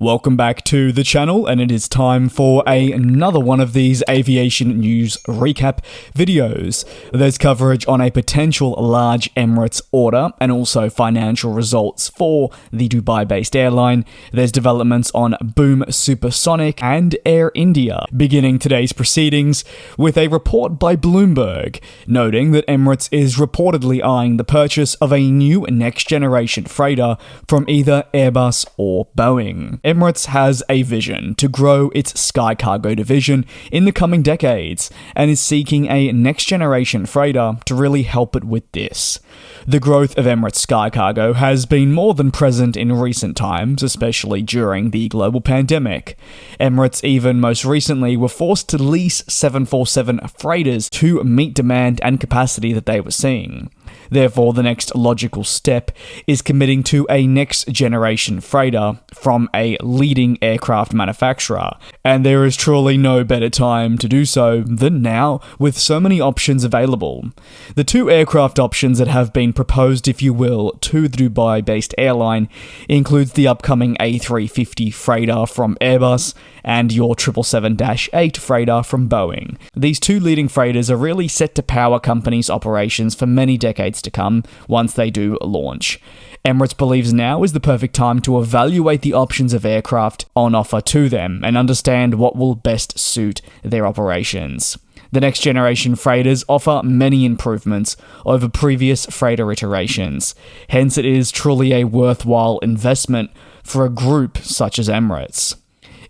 Welcome back to the channel, and it is time for another one of these aviation news recap videos. There's coverage on a potential large Emirates order and also financial results for the Dubai-based airline. There's developments on Boom Supersonic and Air India. Beginning today's proceedings with a report by Bloomberg, noting that Emirates is reportedly eyeing the purchase of a new next-generation freighter from either Airbus or Boeing. Emirates has a vision to grow its SkyCargo division in the coming decades and is seeking a next-generation freighter to really help it with this. The growth of Emirates SkyCargo has been more than present in recent times, especially during the global pandemic. Emirates even most recently were forced to lease 747 freighters to meet demand and capacity that they were seeing. Therefore, the next logical step is committing to a next-generation freighter from a leading aircraft manufacturer, and there is truly no better time to do so than now, with so many options available. The two aircraft options that have been proposed, if you will, to the Dubai-based airline includes the upcoming A350 freighter from Airbus and your 777-8 freighter from Boeing. These two leading freighters are really set to power companies' operations for many decades to come once they do launch. Emirates believes now is the perfect time to evaluate the options of aircraft on offer to them and understand what will best suit their operations. The next generation freighters offer many improvements over previous freighter iterations, hence it is truly a worthwhile investment for a group such as Emirates.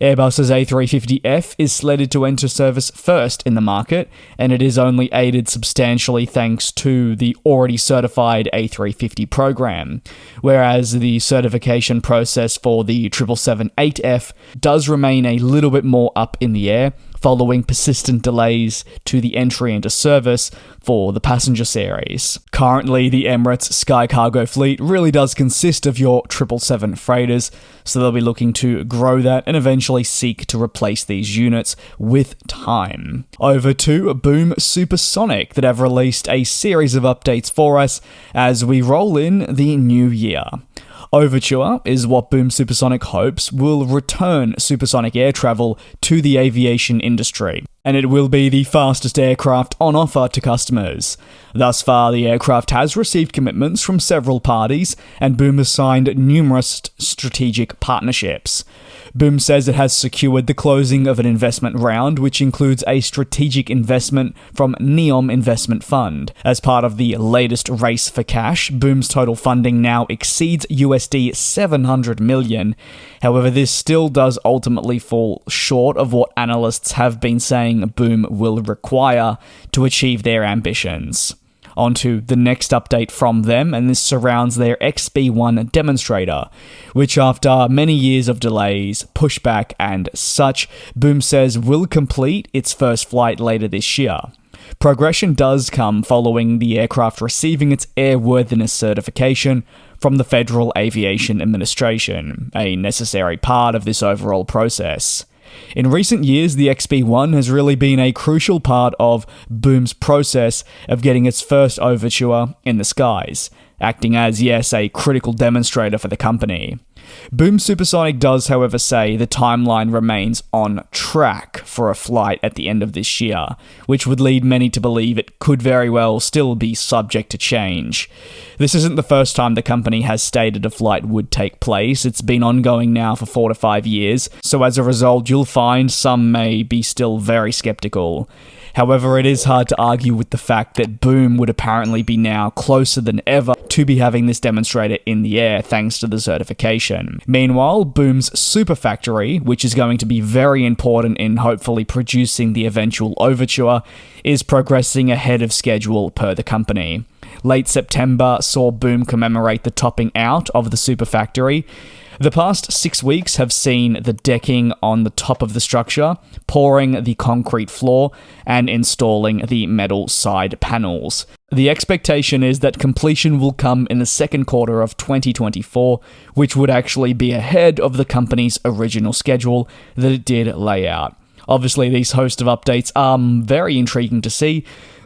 Airbus's A350F is slated to enter service first in the market, and it is only aided substantially thanks to the already certified A350 program, whereas the certification process for the 777-8F does remain a little bit more up in the air, following persistent delays to the entry into service for the passenger series. Currently, the Emirates SkyCargo fleet really does consist of your 777 freighters, so they'll be looking to grow that and eventually seek to replace these units with time. Over to Boom Supersonic that have released a series of updates for us as we roll in the new year. Overture is what Boom Supersonic hopes will return supersonic air travel to the aviation industry, and it will be the fastest aircraft on offer to customers. Thus far, the aircraft has received commitments from several parties, and Boom has signed numerous strategic partnerships. Boom says it has secured the closing of an investment round, which includes a strategic investment from Neom Investment Fund. As part of the latest race for cash, Boom's total funding now exceeds USD 700 million. However, this still does ultimately fall short of what analysts have been saying Boom will require to achieve their ambitions. On to the next update from them, and this surrounds their XB1 demonstrator, which after many years of delays, pushback and such, Boom says will complete its first flight later this year. Progression does come following the aircraft receiving its airworthiness certification from the Federal Aviation Administration, a necessary part of this overall process. In recent years, the XB1 has really been a crucial part of Boom's process of getting its first Overture in the skies, acting as, yes, a critical demonstrator for the company. Boom Supersonic does, however, say the timeline remains on track for a flight at the end of this year, which would lead many to believe it could very well still be subject to change. This isn't the first time the company has stated a flight would take place. It's been ongoing now for 4 to 5 years, so as a result, you'll find some may be still very skeptical. However, it is hard to argue with the fact that Boom would apparently be now closer than ever to be having this demonstrator in the air thanks to the certification. Meanwhile, Boom's Super Factory, which is going to be very important in hopefully producing the eventual Overture, is progressing ahead of schedule per the company. Late September saw Boom commemorate the topping out of the Super Factory. The past 6 weeks have seen the decking on the top of the structure, pouring the concrete floor, and installing the metal side panels. The expectation is that completion will come in the second quarter of 2024, which would actually be ahead of the company's original schedule that it did lay out. Obviously, these host of updates are very intriguing to see,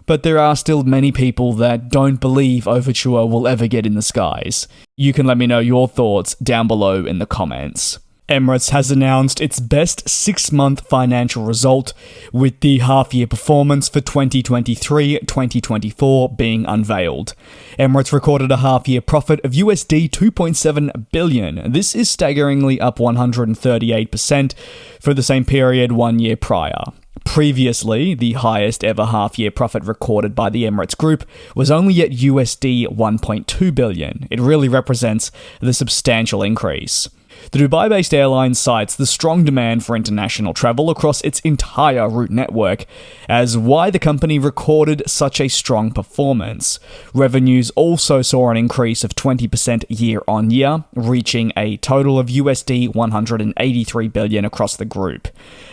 but there are still many people that don't believe Overture will ever get in the skies. You can let me know your thoughts down below in the comments. Emirates has announced its best 6-month financial result, with the half-year performance for 2023-2024 being unveiled. Emirates recorded a half-year profit of USD 2.7 billion. This is staggeringly up 138% for the same period 1 year prior. Previously, the highest ever half-year profit recorded by the Emirates Group was only at USD 1.2 billion. It really represents the substantial increase. The Dubai-based airline cites the strong demand for international travel across its entire route network as why the company recorded such a strong performance. Revenues also saw an increase of 20% year-on-year, reaching a total of USD 183 billion across the group.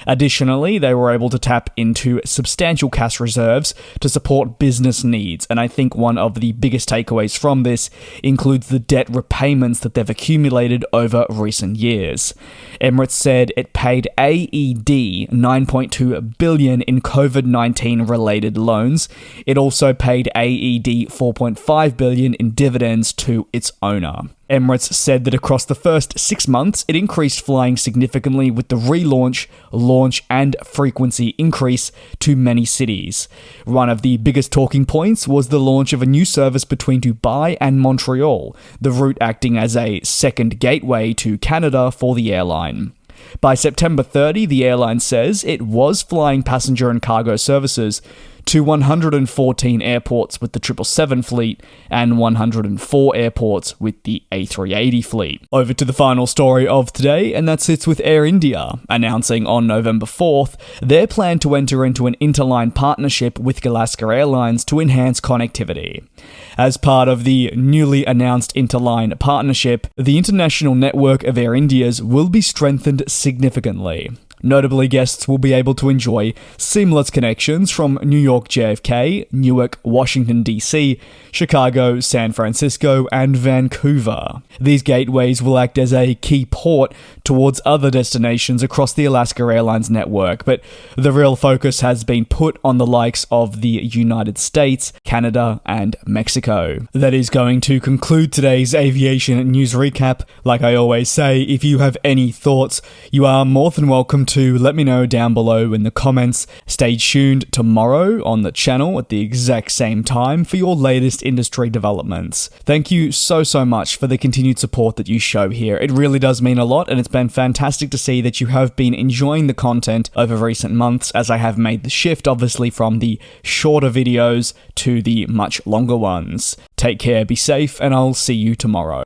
Additionally, they were able to tap into substantial cash reserves to support business needs, and I think one of the biggest takeaways from this includes the debt repayments that they've accumulated over recent years. Emirates said it paid AED 9.2 billion in COVID-19 related loans. It also paid AED 4.5 billion in dividends to its owner. Emirates said that across the first 6 months, it increased flying significantly with the relaunch, launch, and frequency increase to many cities. One of the biggest talking points was the launch of a new service between Dubai and Montreal, the route acting as a second gateway to Canada for the airline. By September 30, the airline says it was flying passenger and cargo services to 114 airports with the 777 fleet and 104 airports with the A380 fleet. Over to the final story of today, and that sits with Air India, announcing on November 4th their plan to enter into an interline partnership with Alaska Airlines to enhance connectivity. As part of the newly announced interline partnership, the international network of Air India's will be strengthened significantly. Notably, guests will be able to enjoy seamless connections from New York JFK, Newark, Washington DC, Chicago, San Francisco, and Vancouver. These gateways will act as a key port towards other destinations across the Alaska Airlines network, but the real focus has been put on the likes of the United States, Canada, and Mexico. That is going to conclude today's aviation news recap. Like I always say, if you have any thoughts, you are more than welcome to let me know down below in the comments. Stay tuned tomorrow on the channel at the exact same time for your latest industry developments. Thank you so much for the continued support that you show here. It really does mean a lot, and it's been fantastic to see that you have been enjoying the content over recent months as I have made the shift, obviously, from the shorter videos to the much longer ones. Take care, be safe, and I'll see you tomorrow.